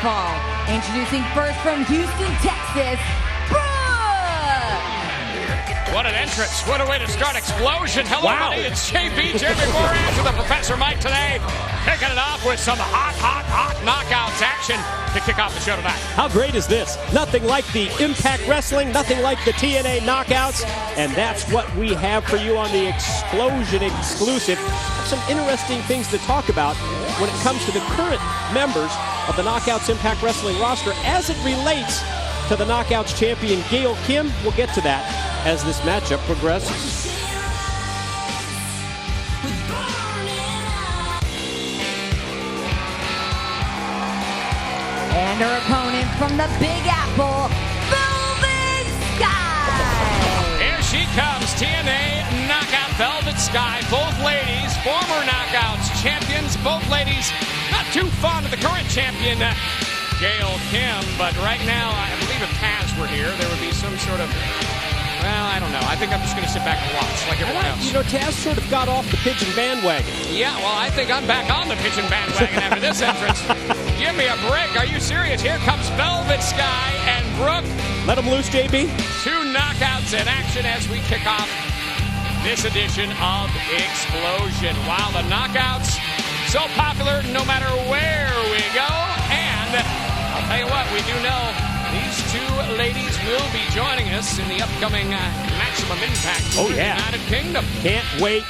fall. Introducing first from Houston, Texas, Brooke! What an entrance. What a way to start Xplosion. Hello, everybody. It's JB, Jeremy Moran, with the Professor Mike today. Kicking it off with some hot knockouts action to kick off the show tonight. How great is this? Nothing like the Impact Wrestling, nothing like the TNA knockouts, and that's what we have for you on the Xplosion exclusive. Some interesting things to talk about when it comes to the current members of the Knockouts Impact Wrestling roster as it relates to the Knockouts champion Gail Kim. We'll get to that as this matchup progresses. And her opponent from the Big Apple, Velvet Sky! Here she comes, TNA Knockout Velvet Sky. Both ladies, former Knockouts champions. Both ladies not too fond of the current champion, Gail Kim. But right now, I believe if Taz were here, there would be some sort of... Well, I don't know. I think I'm just going to sit back and watch like everyone else. You know, Taz sort of got off the pigeon bandwagon. Yeah, well, I think I'm back on the pigeon bandwagon after this entrance. Give me a break. Are you serious? Here comes Velvet Sky and Brooke. Let them loose, JB. Two knockouts in action as we kick off this edition of Xplosion. Wow, the knockouts so popular no matter where we go. And I'll tell you what, we do know these two ladies will be joining us in the upcoming Maximum Impact in the United Kingdom. Can't wait.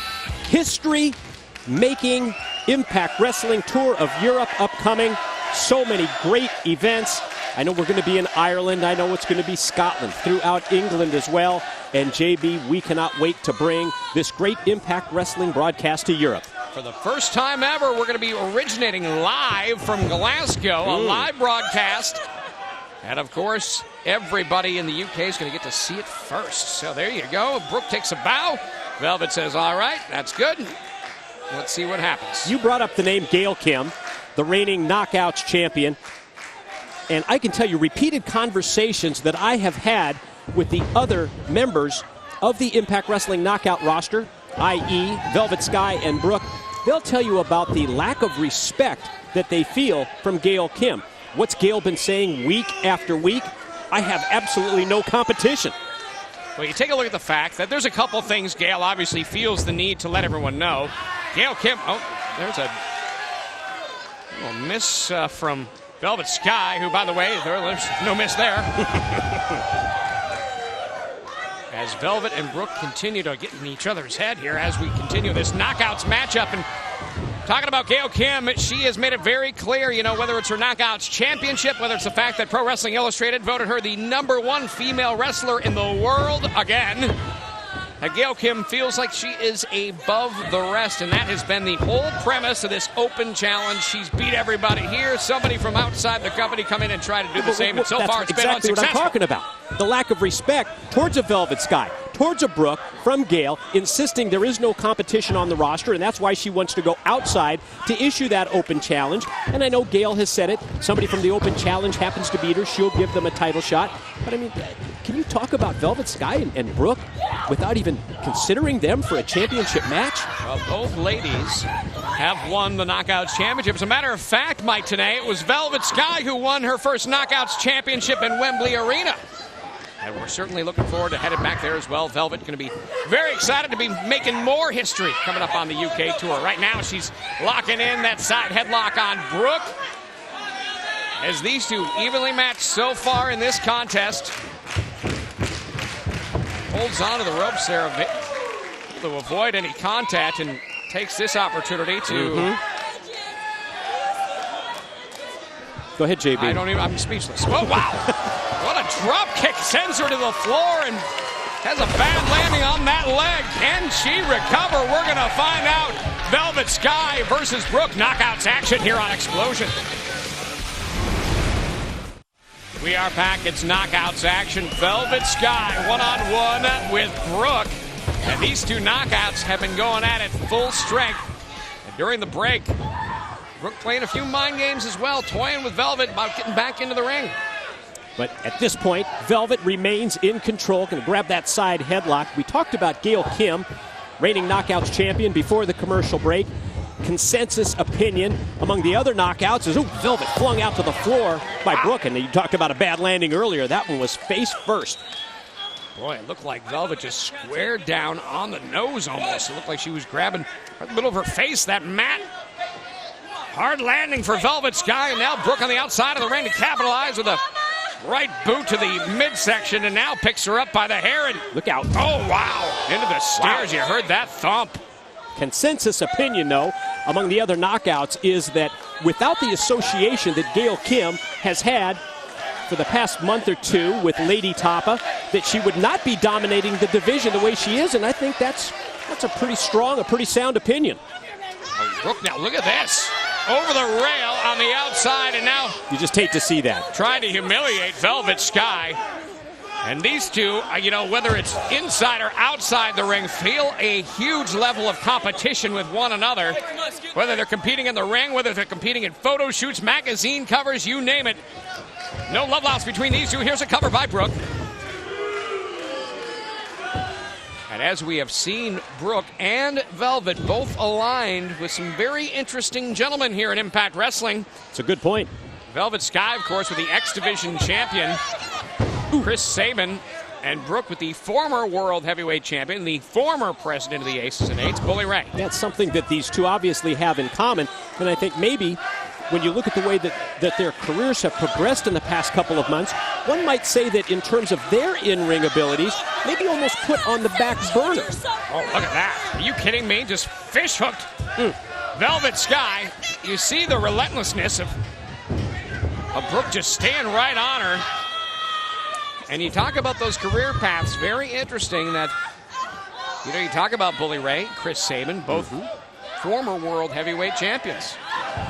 History-making Impact Wrestling Tour of Europe upcoming. So many great events. I know we're going to be in Ireland. I know it's going to be Scotland, throughout England as well. And JB, we cannot wait to bring this great Impact Wrestling broadcast to Europe. For the first time ever, we're going to be originating live from Glasgow, a live broadcast. And, of course, everybody in the UK is going to get to see it first. So there you go. Brooke takes a bow. Velvet says, all right, that's good. Let's see what happens. You brought up the name Gail Kim, the reigning Knockouts champion. And I can tell you repeated conversations that I have had with the other members of the Impact Wrestling Knockout roster, i.e. Velvet Sky and Brooke. They'll tell you about the lack of respect that they feel from Gail Kim. What's Gail been saying week after week? I have absolutely no competition. Well, you take a look at the fact that there's a couple things Gail obviously feels the need to let everyone know. Gail Kim, there's a little miss from Velvet Sky, who, by the way, there's no miss there. As Velvet and Brooke continue to get in each other's head here as we continue this Knockouts matchup. And talking about Gail Kim, she has made it very clear, you know, whether it's her Knockouts championship, whether it's the fact that Pro Wrestling Illustrated voted her the #1 female wrestler in the world again. Gail Kim feels like she is above the rest, and that has been the whole premise of this open challenge. She's beat everybody here. Somebody from outside the company come in and try to do the same, and so far it's been unsuccessful. That's exactly what I'm talking about. The lack of respect towards a Velvet Sky, towards a Brooke from Gail, insisting there is no competition on the roster, and that's why she wants to go outside to issue that open challenge. And I know Gail has said it. Somebody from the open challenge happens to beat her, she'll give them a title shot. But I mean, can you talk about Velvet Sky and Brooke without even considering them for a championship match? Well, both ladies have won the Knockouts Championship. As a matter of fact, Mike, today it was Velvet Sky who won her first Knockouts Championship in Wembley Arena. And we're certainly looking forward to headed back there as well. Velvet going to be very excited to be making more history coming up on the UK tour. Right now she's locking in that side headlock on Brooke. As these two evenly matched so far in this contest. Holds on to the ropes there a bit to avoid any contact and takes this opportunity to... Go ahead, JB. I'm speechless. Oh, wow. What a drop kick. Sends her to the floor and has a bad landing on that leg. Can she recover? We're going to find out. Velvet Sky versus Brooke. Knockouts action here on Xplosion. We are back. It's Knockouts action. Velvet Sky one-on-one with Brooke. And these two knockouts have been going at it full strength. And during the break, Brooke playing a few mind games as well, toying with Velvet about getting back into the ring. But at this point, Velvet remains in control. Going to grab that side headlock. We talked about Gail Kim, reigning Knockouts champion, before the commercial break. consensus opinion among the other knockouts is, Velvet flung out to the floor by Brooke. And you talked about a bad landing earlier. That one was face first. Boy, it looked like Velvet just squared down on the nose almost. It looked like she was grabbing right in the middle of her face, that mat. Hard landing for Velvet Sky, and now Brooke on the outside of the ring to capitalize with a right boot to the midsection, and now picks her up by the hair and look out. Oh, wow. Into the stairs. Wow. You heard that thump. Consensus opinion, though, among the other knockouts is that without the association that Gail Kim has had for the past month or two with Lady Tapa, that she would not be dominating the division the way she is, and I think that's a pretty strong, a pretty sound opinion. Oh, Brooke, now look at this. Over the rail on the outside, and now you just hate to see that. Trying to humiliate Velvet Sky. And these two, whether it's inside or outside the ring, feel a huge level of competition with one another. Whether they're competing in the ring, whether they're competing in photo shoots, magazine covers, you name it. No love lost between these two. Here's a cover by Brooke. And as we have seen, Brooke and Velvet both aligned with some very interesting gentlemen here in Impact Wrestling. It's a good point. Velvet Sky, of course, with the X Division champion, Chris Sabin, and Brooke with the former World Heavyweight Champion, the former president of the Aces and Eights, Bully Ray. That's something that these two obviously have in common, and I think maybe when you look at the way that their careers have progressed in the past couple of months, one might say that in terms of their in-ring abilities, maybe almost put on the back burner. Oh, look at that. Are you kidding me? Just fish hooked. Velvet Sky. You see the relentlessness of Brooke just staying right on her. And you talk about those career paths, very interesting that, you talk about Bully Ray, Chris Sabin, both former World Heavyweight champions.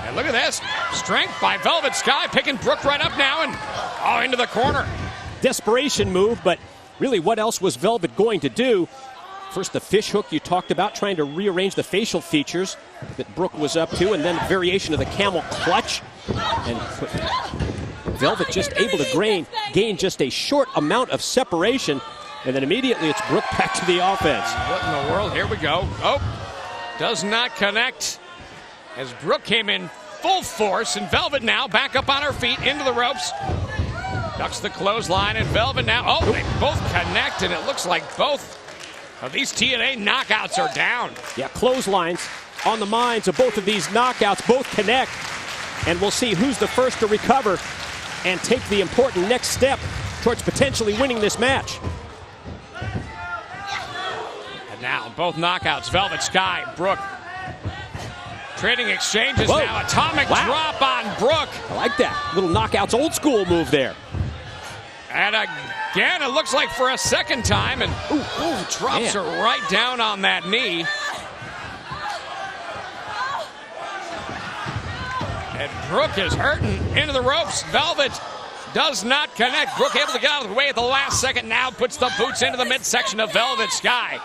And look at this. Strength by Velvet Sky, picking Brooke right up now and into the corner. Desperation move, but really what else was Velvet going to do? First the fish hook you talked about, trying to rearrange the facial features that Brooke was up to, and then a variation of the camel clutch. And Velvet just able to gain just a short amount of separation, and then immediately it's Brooke back to the offense. What in the world? Here we go. Oh, does not connect as Brooke came in full force, and Velvet now back up on her feet into the ropes. Ducks the clothesline, and Velvet now, they both connect, and it looks like both of these TNA knockouts are down. Yeah, clotheslines on the minds of both of these knockouts, both connect, and we'll see who's the first to recover and take the important next step towards potentially winning this match. And now both knockouts, Velvet Sky, Brooke. Trading exchanges now. Atomic drop on Brooke. I like that. Little knockouts, old school move there. And again, it looks like for a second time, and drops her right down on that knee. And Brooke is hurting into the ropes. Velvet does not connect. Brooke able to get out of the way at the last second. Now puts the boots into the midsection of Velvet Sky.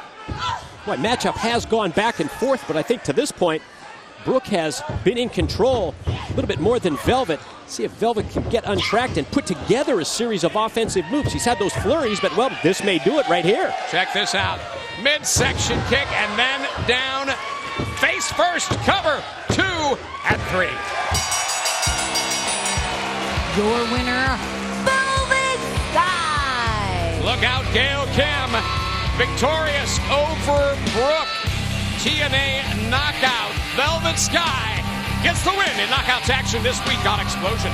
Boy, matchup has gone back and forth, but I think to this point, Brooke has been in control a little bit more than Velvet. See if Velvet can get untracked and put together a series of offensive moves. He's had those flurries, but, this may do it right here. Check this out. Midsection kick, and then down. Face first, cover, 2 and 3. Your winner, Velvet Sky. Look out, Gail Kim, victorious over Brooke. TNA knockout. Velvet Sky gets the win in knockouts action this week on Xplosion.